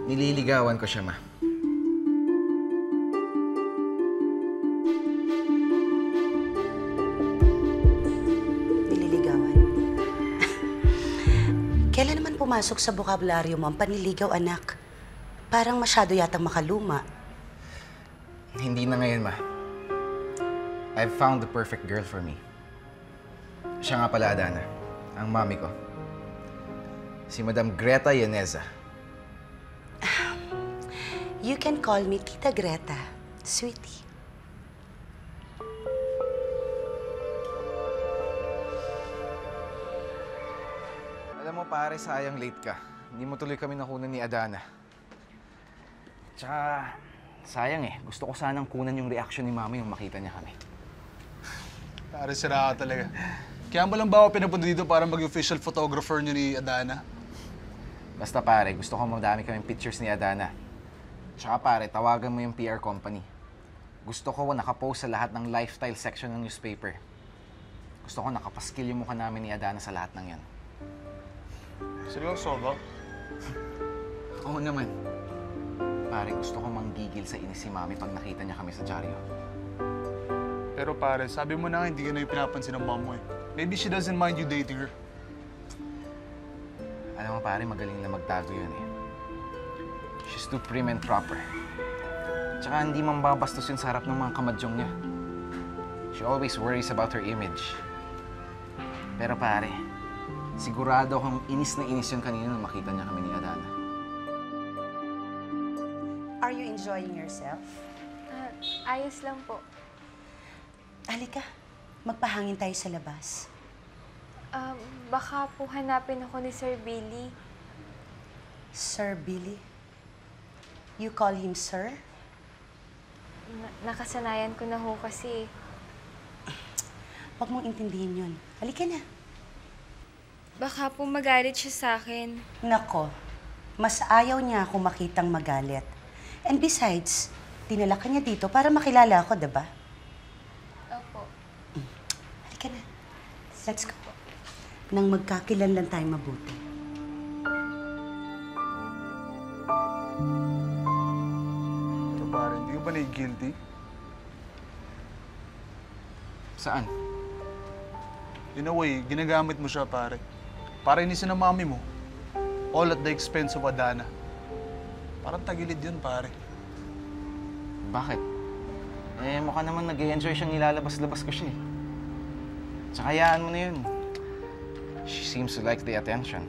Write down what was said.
Nililigawan ko siya, ma. Nililigawan? Kailan naman pumasok sa bokabularyo mo ang panliligaw, anak? Parang masyado yatang makaluma. Hindi na ngayon, ma. I've found the perfect girl for me. Siya nga pala, Adana. Ang mami ko. Si Madam Greta Yaneza. You can call me Tita Greta, sweetie. Alam mo, pare, sayang late ka. Hindi mo tuloy kami nakunan ni Adana. Tsaka, sayang eh. Gusto ko sanang kunan yung reaction ni mami nung makita niya kami. Pare, sira ka talaga. Kaya mo lang ba ako pinapunta dito para maging official photographer niyo ni Adana? Basta pare, gusto ko madami kaming pictures ni Adana. Tsaka pare, tawagan mo yung PR company. Gusto ko nakapost sa lahat ng lifestyle section ng newspaper. Gusto ko nakapaskil yung mukha namin ni Adana sa lahat ng yan. Seryoso ba? Oo naman. Pare, gusto ko manggigil sa inis si mami pag nakita niya kami sa dyaryo. Pero pare, sabi mo na nga hindi ka na yung pinapansin ng mom mo eh. Maybe she doesn't mind you dating her. Alam mo pare, magaling na magtago yun eh. She's too prim and proper. Tsaka hindi mambabastos yun sa harap ng mga kamadyong niya. She always worries about her image. Pero pare, sigurado akong inis na inis yun kanina nung makita niya kami ni Adana. Are you enjoying yourself? Ayos lang po. Halika, magpahangin tayo sa labas. Baka po hanapin ako ni Sir Billy. Sir Billy? You call him sir? Nakasanayan ko na ho kasi. Huwag mong intindihin yun. Halika na. Baka po magalit siya sa akin. Nako, mas ayaw niya akong makitang magalit. And besides, dinala ka niya dito para makilala ako, diba? Opo. Halika na. Let's go. Nang magkakilanlan tayo mabuti. Ito pare, hindi ka ba na-guilty? Saan? In a way, ginagamit mo siya pare. Para inisin ng mami mo. All at the expense of Adana. Parang tagilid yun pare. Bakit? Eh, mukha naman nag-e-enjoy siyang nilalabas-labas ko siya eh. Tsaka hayaan mo na yun. She seems to like the attention.